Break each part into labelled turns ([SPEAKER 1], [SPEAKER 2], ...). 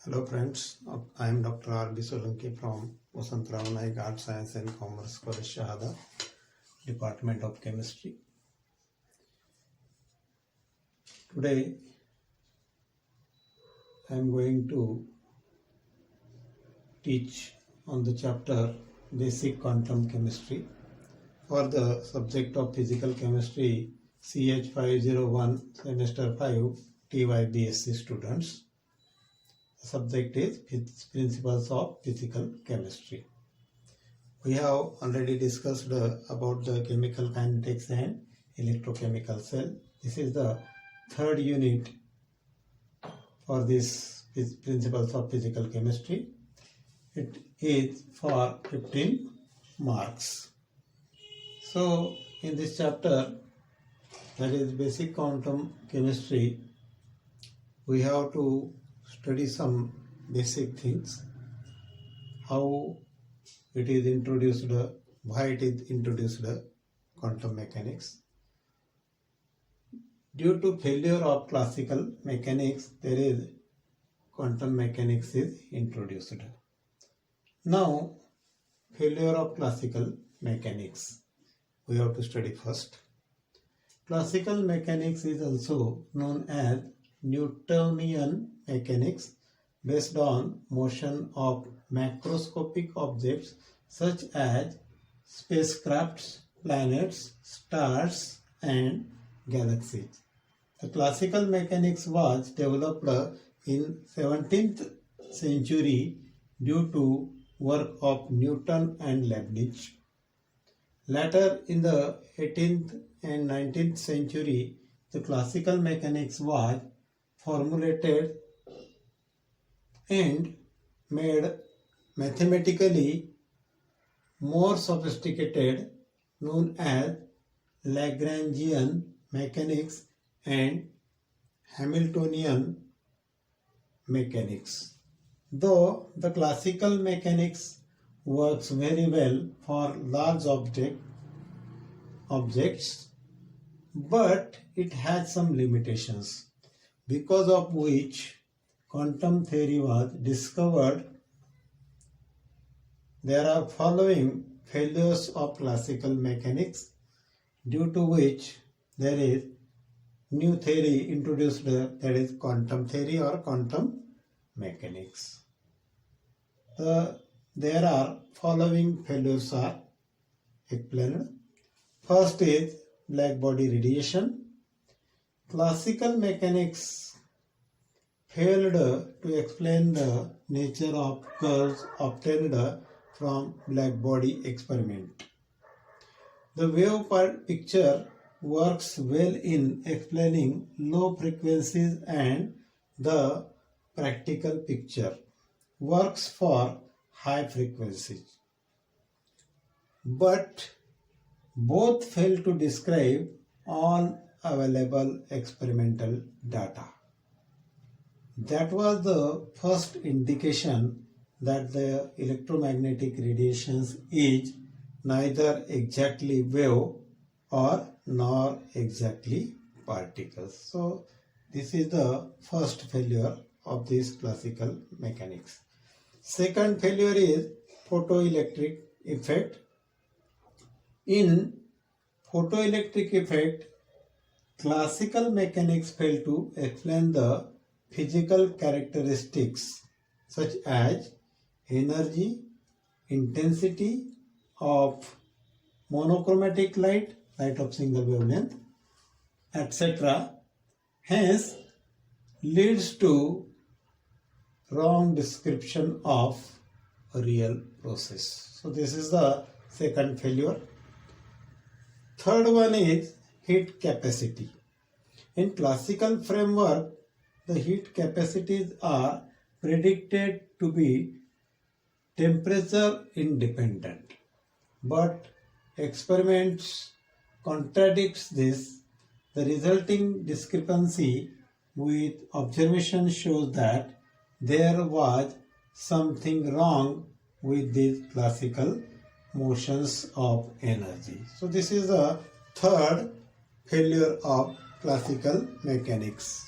[SPEAKER 1] Hello friends, I am Dr. R.B. Solanki from Vasantrao Naik Art Science and Commerce College Shahada, Department of Chemistry. Today I am going to teach on the chapter Basic Quantum Chemistry for the subject of Physical Chemistry CH501 Semester 5 TYBSc students. The subject is Principles of Physical Chemistry. We have already discussed about the chemical kinetics and electrochemical cell. This is the third unit for this Principles of Physical Chemistry. It is for 15 marks. So in this chapter, that is Basic Quantum Chemistry, we have to study some basic things, how it is introduced, why it is introduced, quantum mechanics. Due to failure of classical mechanics, there is quantum mechanics is introduced. Now, failure of classical mechanics, we have to study first. Classical mechanics is also known as Newtonian mechanics, based on motion of macroscopic objects such as spacecrafts, planets, stars, and galaxies. The classical mechanics was developed in 17th century due to work of Newton and Leibniz. Later in the 18th and 19th century, the classical mechanics was formulated and made mathematically more sophisticated, known as Lagrangian mechanics and Hamiltonian mechanics. Though the classical mechanics works very well for large objects, but it has some limitations, because of which quantum theory was discovered. There are following failures of classical mechanics, due to which there is new theory introduced, that is quantum theory or quantum mechanics. There are following failures are explained. First is black body radiation. Classical mechanics failed to explain the nature of curves obtained from black body experiment. The wave picture works well in explaining low frequencies, and the practical picture works for high frequencies. But both fail to describe all available experimental data. That was the first indication that the electromagnetic radiations is neither exactly wave or nor exactly particles. So this is the first failure of this classical mechanics. Second failure is photoelectric effect. In photoelectric effect, classical mechanics fail to explain the physical characteristics such as energy, intensity of monochromatic light of single wavelength, etc. Hence, leads to wrong description of a real process. So this is the second failure. Third one is heat capacity. In classical framework, the heat capacities are predicted to be temperature independent, but experiments contradicts this. The resulting discrepancy with observation shows that there was something wrong with these classical motions of energy. So this is the third failure of classical mechanics.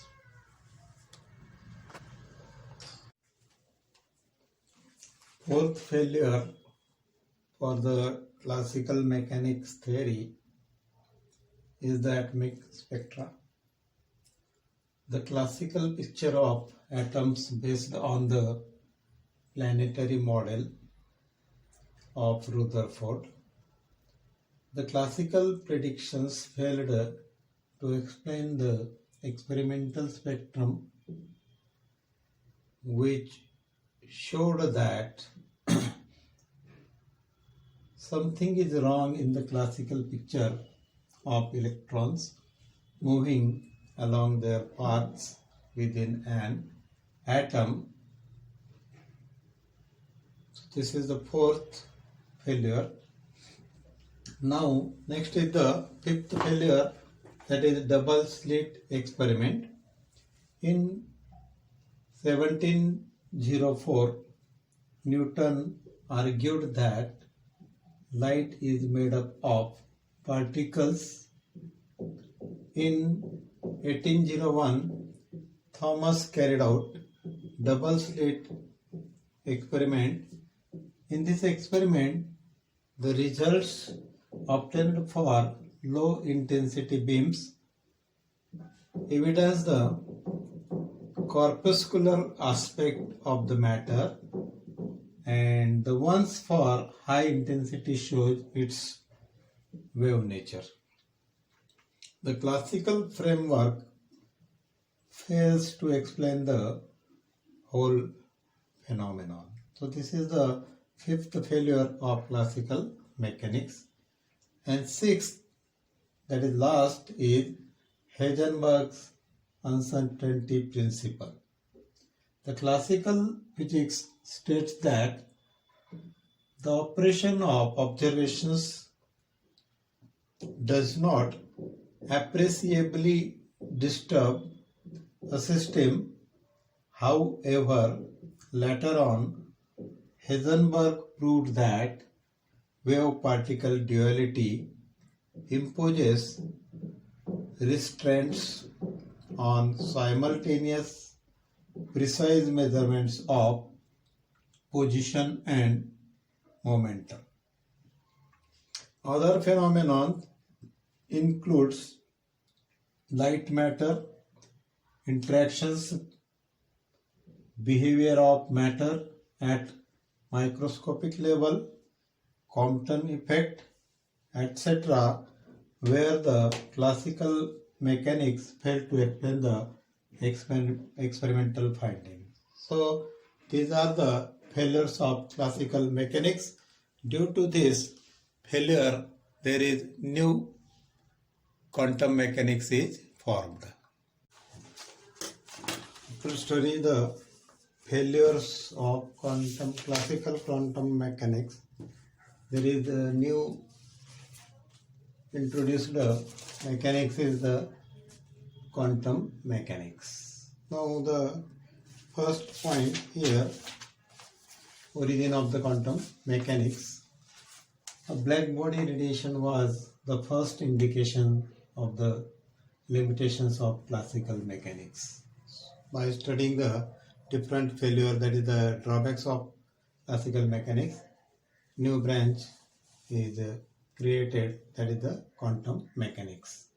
[SPEAKER 1] fourth failure for the classical mechanics theory is the atomic spectra. The classical picture of atoms based on the planetary model of Rutherford. The classical predictions failed to explain the experimental spectrum, which showed that something is wrong in the classical picture of electrons moving along their paths within an atom. So this is the fourth failure. Now next is the fifth failure, that is double slit experiment. In 1704, Newton argued that light is made up of particles. In 1801, Thomas carried out double slit experiment. In this experiment, the results obtained for low intensity beams evidence the corpuscular aspect of the matter, and the ones for high intensity shows its wave nature. The classical framework fails to explain the whole phenomenon. So this is the fifth failure of classical mechanics. And sixth, that is last, is Heisenberg's uncertainty principle. The classical physics states that the operation of observations does not appreciably disturb a system. However, later on, Heisenberg proved that wave-particle duality imposes restraints on simultaneous precise measurements of position and momentum. Other phenomenon includes light matter interactions, behavior of matter at microscopic level, Compton effect, etc., where the classical mechanics failed to explain the experimental findings. So these are the failures of classical mechanics. Due to this failure, there is new quantum mechanics is formed. To study the failures of classical quantum mechanics, there is a new introduced mechanics is the quantum mechanics. Now the first point here, origin of the quantum mechanics. A black body radiation was the first indication of the limitations of classical mechanics. By studying the different failure, that is the drawbacks of classical mechanics, new branch is created, that is the quantum mechanics.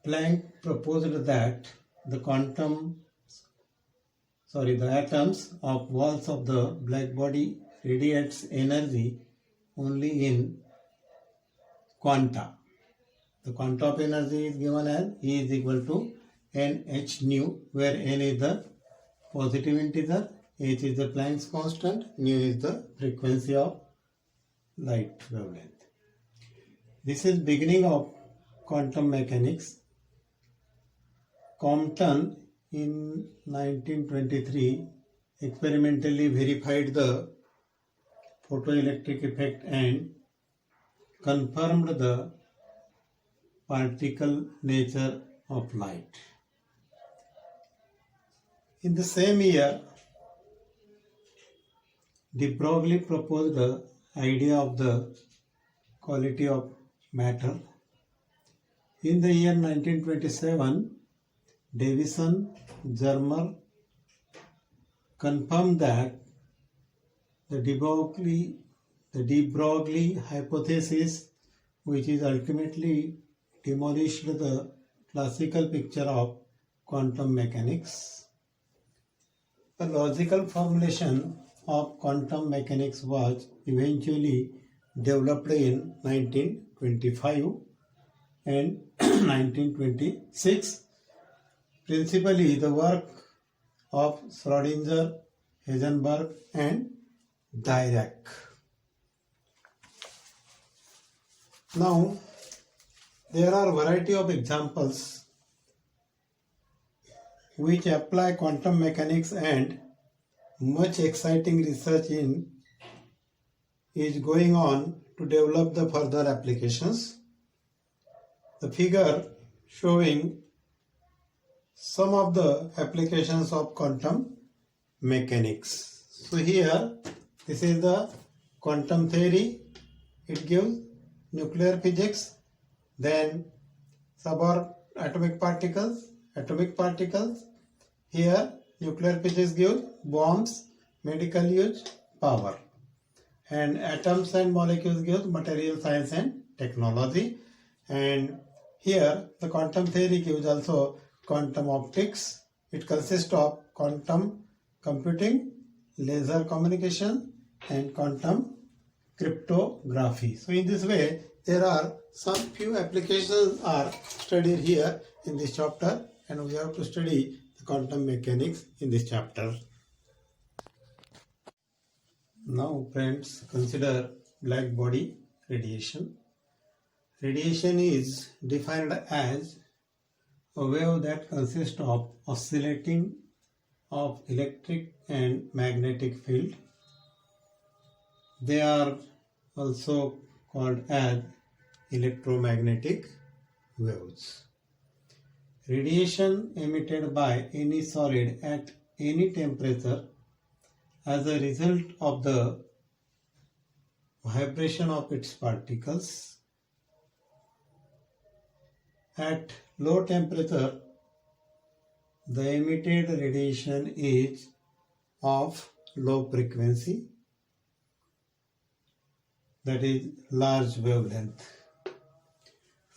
[SPEAKER 1] Planck proposed that the atoms of walls of the black body radiates energy only in quanta. The quanta of energy is given as E is equal to nh nu, where n is the positive integer, h is the Planck's constant, nu is the frequency of light wavelength. This is beginning of quantum mechanics. Compton in 1923 experimentally verified the photoelectric effect and confirmed the particle nature of light. In the same year, de Broglie proposed the idea of the quality of matter. In the year 1927, Davison, Germer confirmed that the de Broglie hypothesis, which is ultimately demolished the classical picture of quantum mechanics. A logical formulation of quantum mechanics was eventually developed in 1925 and 1926, principally the work of Schrödinger, Heisenberg and Dirac. Now, there are a variety of examples which apply quantum mechanics, and much exciting research is going on to develop the further applications. The figure showing some of the applications of quantum mechanics. So here, this is the quantum theory. It gives nuclear physics, then subatomic particles. Here, nuclear physics gives bombs, medical use, power. And atoms and molecules gives material science and technology. And here, the quantum theory gives also quantum optics. It consists of quantum computing, laser communication and quantum cryptography. So in this way, there are some few applications are studied here in this chapter, and we have to study the quantum mechanics in this chapter. Now friends, consider black body radiation. Radiation is defined as a wave that consists of oscillating of electric and magnetic field. They are also called as electromagnetic waves. Radiation emitted by any solid at any temperature as a result of the vibration of its particles. At low temperature, the emitted radiation is of low frequency, that is large wavelength.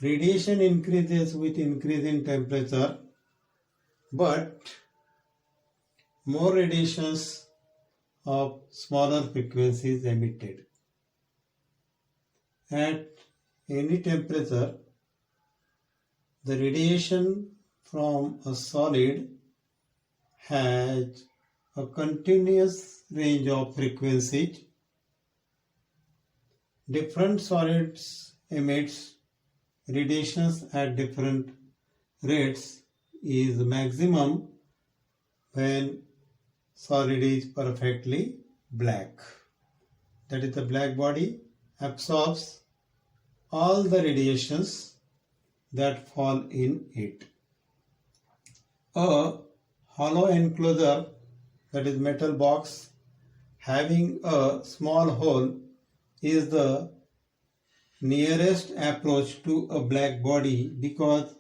[SPEAKER 1] Radiation increases with increase in temperature, but more radiations of smaller frequencies emitted. At any temperature, the radiation from a solid has a continuous range of frequencies. Different solids emits radiations at different rates. Is maximum when solid is perfectly black. That is, the black body absorbs all the radiations that fall in it. A hollow enclosure, that is metal box, having a small hole is the nearest approach to a black body, because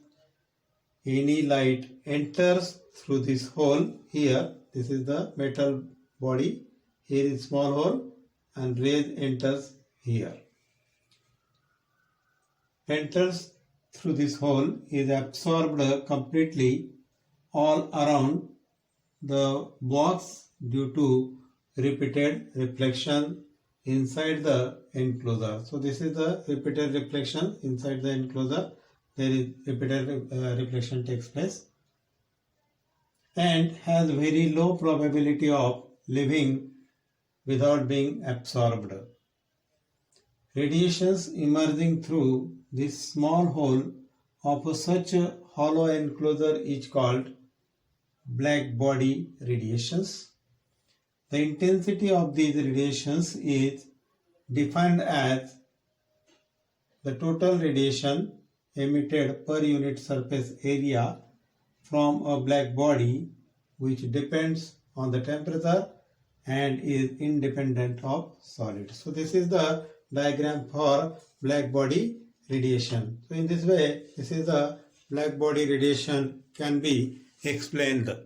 [SPEAKER 1] any light enters through this hole. Here, this is the metal body, here is small hole and rays enters here. Enters through this hole, is absorbed completely all around the box due to repeated reflection inside the enclosure. So this is the repeated reflection inside the enclosure. There is repeated reflection takes place and has very low probability of leaving without being absorbed. Radiations emerging through this small hole of such a hollow enclosure is called black body radiations. The intensity of these radiations is defined as the total radiation emitted per unit surface area from a black body, which depends on the temperature and is independent of solid. So this is the diagram for black body radiation. So in this way, this is the black body radiation can be explained.